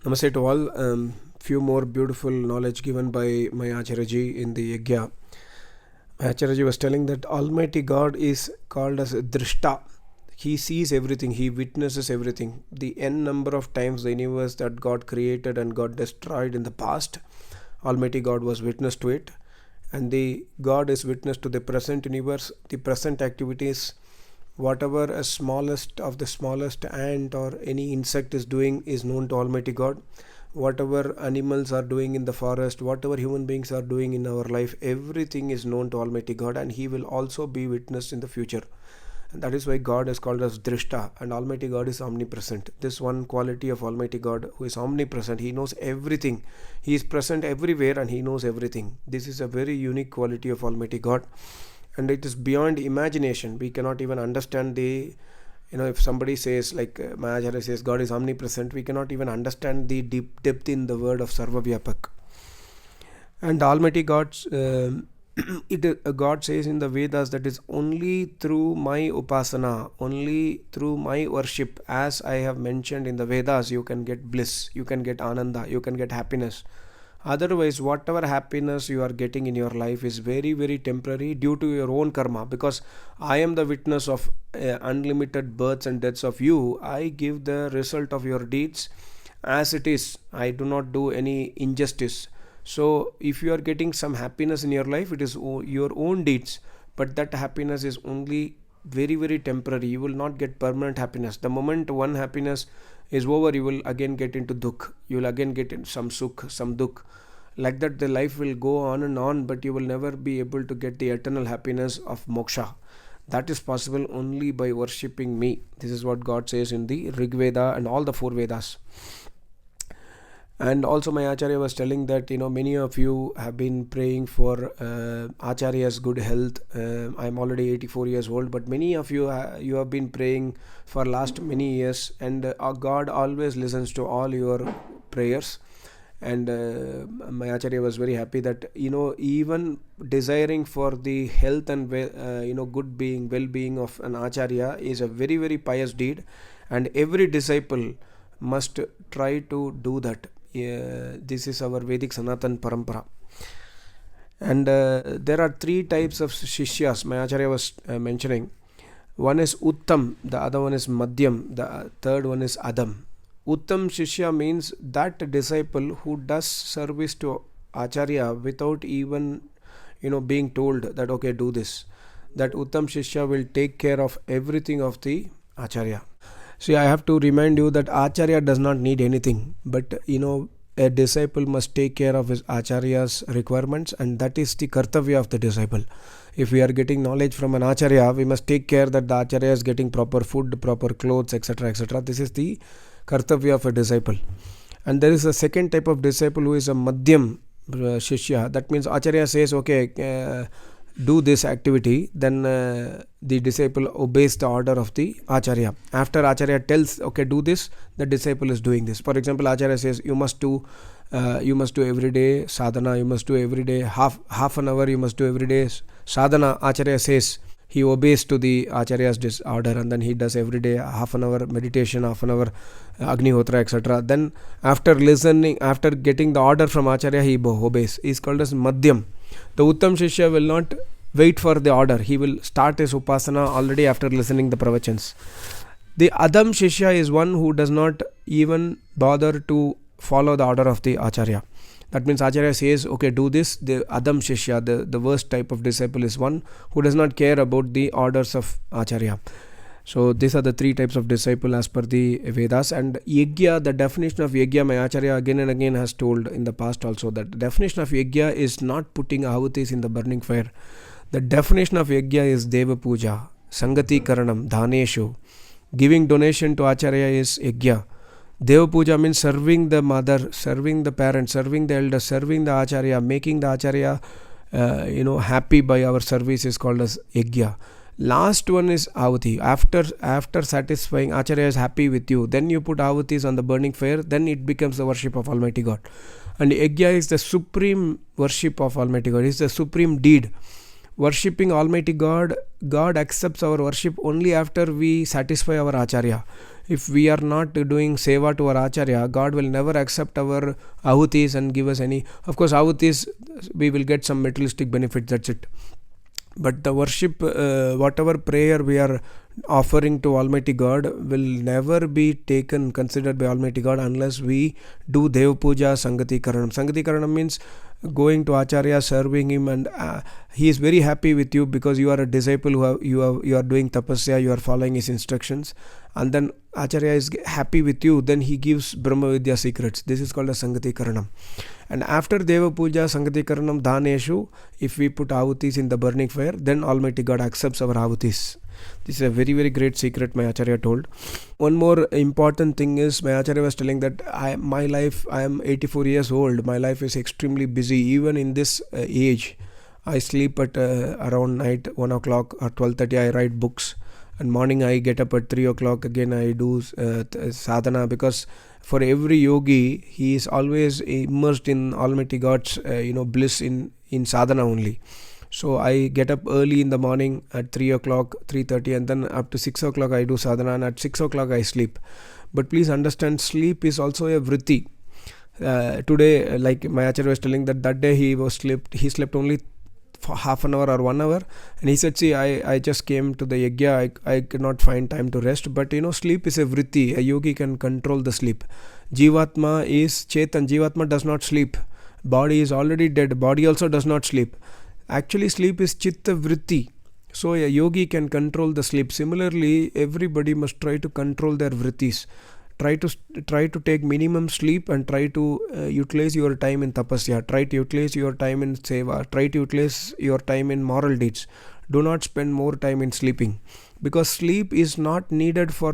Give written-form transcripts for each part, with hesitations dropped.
Namaste to all. Few more beautiful knowledge given by my Acharya ji in the Yajna. Acharya ji was telling that Almighty God is called as Drishta. He sees everything, He witnesses everything. The n number of times the universe that God created and got destroyed in the past, Almighty God was witness to it. And the God is witness to the present universe, the present activities. Whatever a smallest of the smallest ant or any insect is doing is known to Almighty God. Whatever animals are doing in the forest, whatever human beings are doing in our life, everything is known to Almighty God, and He will also be witnessed in the future. And that is why God is called as Drishta, and Almighty God is omnipresent. This one quality of Almighty God, who is omnipresent, He knows everything. He is present everywhere and He knows everything. This is a very unique quality of Almighty God, and it is beyond imagination. We cannot even understand the, if somebody says, like Acharya says, God is omnipresent, we cannot even understand the deep depth in the word of Sarvavyapak. And Almighty God, God says in the Vedas that is only through my upasana, only through my worship, as I have mentioned in the Vedas, you can get bliss, you can get ananda, you can get happiness. Otherwise, whatever happiness you are getting in your life is very, very temporary due to your own karma. Because I am the witness of unlimited births and deaths of you. I give the result of your deeds as it is. I do not do any injustice. So, if you are getting some happiness in your life, it is your own deeds. But that happiness is only very, very temporary. You will not get permanent happiness. The moment one happiness is over, you will again get into dukh. You will again get in some sukh, some dukh. Like that, the life will go on, but you will never be able to get the eternal happiness of moksha. That is possible only by worshipping me. This is what God says in the Rig Veda and all the four Vedas. And also my Acharya was telling that many of you have been praying for Acharya's good health. I'm already 84 years old, but many of you you have been praying for last many years, and God always listens to all your prayers. And my Acharya was very happy that even desiring for the health and good being, well-being of an Acharya is a very, very pious deed, and every disciple must try to do that. This is our Vedic Sanatan Parampara. And there are three types of Shishyas my Acharya was mentioning. One is Uttam, the other one is Madhyam, the third one is Adam. Uttam Shishya means that disciple who does service to Acharya without even being told that okay, do this. That Uttam Shishya will take care of everything of the Acharya. See, I have to remind you that Acharya does not need anything, but a disciple must take care of his Acharya's requirements, and that is the kartavya of the disciple. If we are getting knowledge from an Acharya, we must take care that the Acharya is getting proper food, proper clothes, etc. etc. This is the kartavya of a disciple. And there is a second type of disciple who is a Madhyam Shishya. That means Acharya says, okay, do this activity, then the disciple obeys the order of the Acharya. After Acharya tells, okay, do this, the disciple is doing this. For example, Acharya says, you must do every day sadhana, you must do every day half an hour, you must do every day sadhana. Acharya says, he obeys to the Acharya's order, and then he does every day half an hour meditation, half an hour Agnihotra, etc. Then after listening, after getting the order from Acharya, he obeys. He is called as Madhyam. The Uttam Shishya will not wait for the order. He will start his upasana already after listening the pravachans. The Adam Shishya is one who does not even bother to follow the order of the Acharya. That means Acharya says, okay, do this. The Adam Shishya, the worst type of disciple, is one who does not care about the orders of Acharya. So these are the three types of disciple as per the Vedas. And Yajna, the definition of Yajna, my Acharya again and again has told in the past also that the definition of Yajna is not putting ahutis in the burning fire. The definition of Yajna is Deva Puja, Sangati Karanam, Dhaneshu. Giving donation to Acharya is Yajna. Deva Puja means serving the mother, serving the parents, serving the elders, serving the Acharya, making the Acharya happy by our service is called as Yajna. Last one is Ahuti. After satisfying, Acharya is happy with you, then you put Ahutis on the burning fire, then it becomes the worship of Almighty God. And Yajna is the supreme worship of Almighty God. It is the supreme deed. Worshipping Almighty God, God accepts our worship only after we satisfy our Acharya. if we are not doing seva to our Acharya, God will never accept our ahutis and give us any. Of course, ahutis, we will get some materialistic benefit, that's it. But the worship, whatever prayer we are offering to Almighty God will never be considered by Almighty God unless we do Dev Puja Sangati Karanam. Sangati Karanam means going to Acharya, serving him, and he is very happy with you because you are a disciple you are doing tapasya, you are following his instructions, and then Acharya is happy with you, then he gives Brahma Vidya secrets. This is called a Sangati Karanam. And after Deva Puja, Sangati Karanam, Dhaneshu, if we put ahutis in the burning fire, then Almighty God accepts our ahutis. This is a very, very great secret my Acharya told. One more important thing is, my Acharya was telling that my life, I am 84 years old, my life is extremely busy. Even in this age, I sleep at around night 1 o'clock or 12:30, I write books. And morning I get up at 3 o'clock, again I do sadhana, because for every yogi, he is always immersed in Almighty God's bliss in sadhana only. So I get up early in the morning at 3 o'clock, 3:30, and then up to 6 o'clock I do sadhana, and at 6 o'clock I sleep. But please understand, sleep is also a vritti. Today, like my Acharya was telling, that day he slept only for half an hour or 1 hour, and he said, see, I just came to the yajna, I could not find time to rest. But sleep is a vritti. A yogi can control the sleep. Jivatma is Chetan. Jivatma does not sleep. Body is already dead. Body also does not sleep. Actually, sleep is chitta vritti. So a yogi can control the sleep. Similarly, everybody must try to control their vrittis. Try to take minimum sleep and try to utilize your time in tapasya. Try to utilize your time in seva. Try to utilize your time in moral deeds. Do not spend more time in sleeping, because sleep is not needed for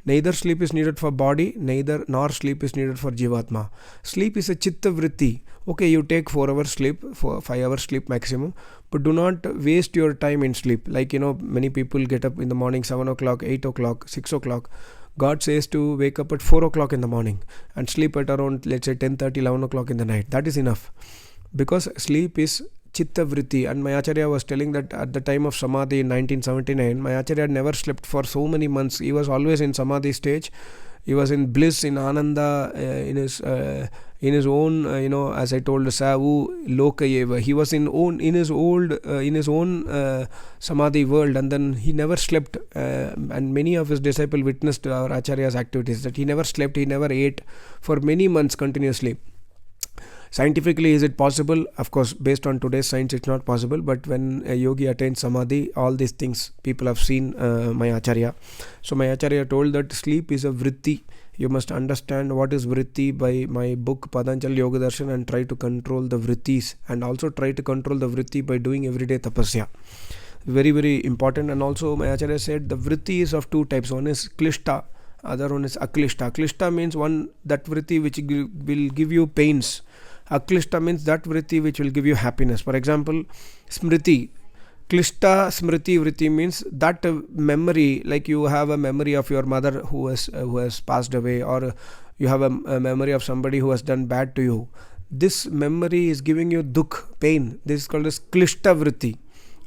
neither sleep is needed for body, nor sleep is needed for jivatma. Sleep is a chitta vritti. Okay, you take 4 hours sleep, 5 hours sleep maximum, but do not waste your time in sleep. Like many people get up in the morning 7 o'clock, 8 o'clock, 6 o'clock. God says to wake up at 4 o'clock in the morning and sleep at around, let's say, 10:30, 11 o'clock in the night. That is enough, because sleep is chitta vritti. And my Acharya was telling that at the time of Samadhi in 1979, my Acharya never slept for so many months. He was always in Samadhi stage. He was in bliss, in Ananda, in his own, as I told, Savu Lokayeva. He was in his own Samadhi world, and then he never slept. And many of his disciples witnessed our Acharya's activities, that he never slept, he never ate for many months continuously. Scientifically, is it possible? Of course, based on today's science, it's not possible. But when a yogi attains samadhi, all these things people have seen my Acharya. So my Acharya told that sleep is a vritti. You must understand what is vritti by my book Padanjali Yoga Darshan, and try to control the vrittis, and also try to control the vritti by doing everyday tapasya. Very, very important. And also my Acharya said the vritti is of two types. One is klishta, other one is aklishta. Klishta means that vritti which will give you pains. Aklishta means that vritti which will give you happiness. For example, smriti. Klishta smriti vritti means that memory, like you have a memory of your mother who has passed away, or you have a memory of somebody who has done bad to you. This memory is giving you dukh, pain. This is called as klishta vritti.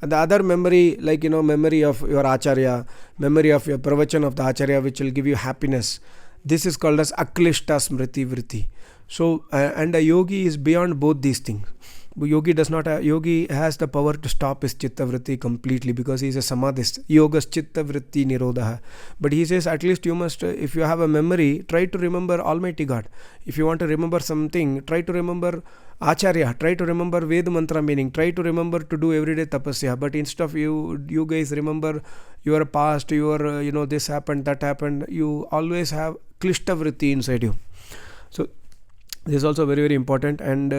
And the other memory, like memory of your Acharya, memory of your pravachan of the Acharya, which will give you happiness. This is called as aklishta smriti vritti. So, and a yogi is beyond both these things. Yogi has the power to stop his chitta vritti completely, because he is a samadhist. Yoga's chitta vritti nirodha. But he says, at least you must, if you have a memory, try to remember Almighty God. If you want to remember something, try to remember Acharya, try to remember Veda mantra meaning, try to remember to do everyday tapasya. But instead of you guys remember your past, your this happened, that happened, you always have klishta vritti inside you. So this is also very, very important. And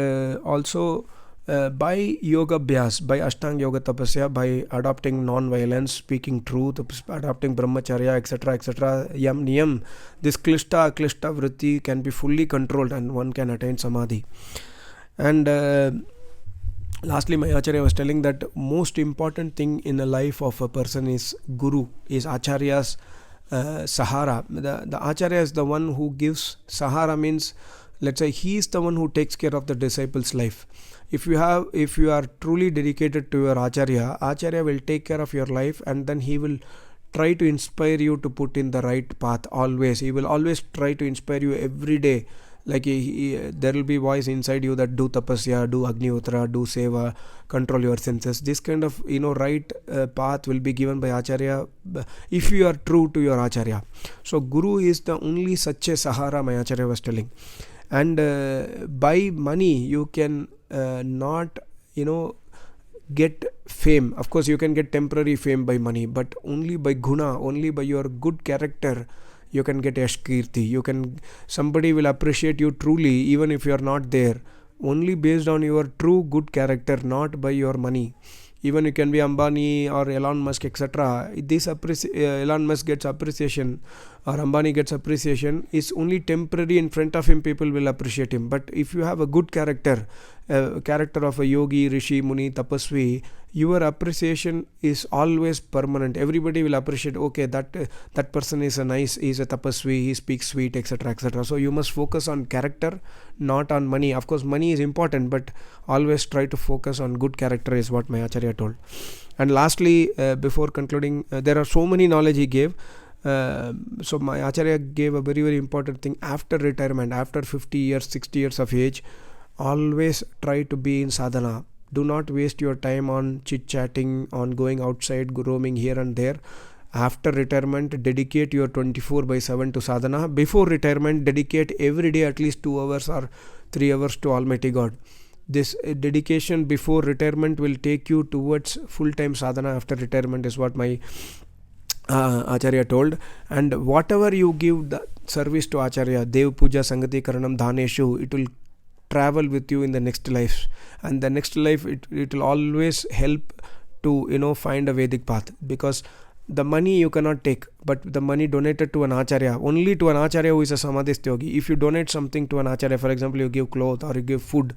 also by yoga abhyas, by ashtanga yoga tapasya, by adopting non-violence, speaking truth, adopting brahmacharya, etc., yam niyam, this klishta vritti can be fully controlled, and one can attain samadhi. And lastly, my Acharya was telling that most important thing in the life of a person is guru, is Acharya's sahara. The Acharya is the one who gives sahara, means, let's say, he is the one who takes care of the disciple's life. If you are truly dedicated to your Acharya will take care of your life, and then he will try to inspire you to put in the right path. Always he will always try to inspire you every day. Like there will be voice inside you that do tapasya, do agnihotra, do seva, control your senses. This kind of right path will be given by Acharya if you are true to your Acharya. So Guru is the only such a sahara, my Acharya was telling. And by money you can not get fame. Of course you can get temporary fame by money, but only by guna, only by your good character you can get yash kirti. Somebody will appreciate you truly even if you are not there, only based on your true good character, not by your money. Even you can be Ambani or Elon Musk, etc. Elon Musk gets appreciation or Ambani gets appreciation is only temporary. In front of him people will appreciate him. But if you have a good character, character of a yogi, rishi, muni, tapasvi, your appreciation is always permanent. Everybody will appreciate, okay, that person is he's a tapasvi, he speaks sweet, etc., etc. So you must focus on character, not on money. Of course money is important, but always try to focus on good character, is what my Acharya told. And lastly, before concluding, there are so many knowledge he gave. So my Acharya gave a very, very important thing. After retirement, after 50 years, 60 years of age, always try to be in sadhana. Do not waste your time on chit chatting, on going outside, roaming here and there. After retirement, dedicate your 24/7 to sadhana. Before retirement, dedicate every day at least 2 hours or 3 hours to Almighty God. This dedication before retirement will take you towards full-time sadhana after retirement, is what my Acharya told. And whatever you give the service to Acharya, Dev Puja Sangati Karanam Dhaneshu, it will travel with you in the next life. And the next life, it will always help to find a Vedic path. Because the money you cannot take, but the money donated to an Acharya, only to an Acharya who is a Samadhist yogi. If you donate something to an Acharya, for example you give cloth or you give food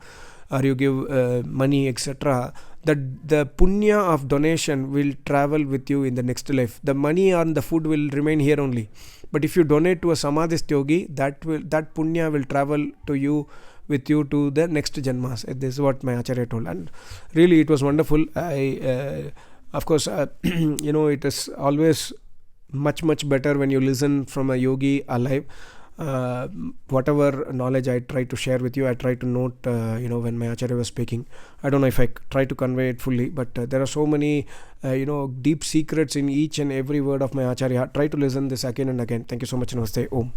or you give money, etc., the punya of donation will travel with you in the next life. The money and the food will remain here only. But if you donate to a Samadhist yogi, that punya will travel to you, with you, to the next janmas. This is what my Acharya told. And really it was wonderful. Of course it is always much better when you listen from a yogi alive. Whatever knowledge I try to share with you, I try to note when my Acharya was speaking. I don't know if I try to convey it fully, but there are so many deep secrets in each and every word of my Acharya. Try to listen this again and again. Thank you so much. Namaste. Om.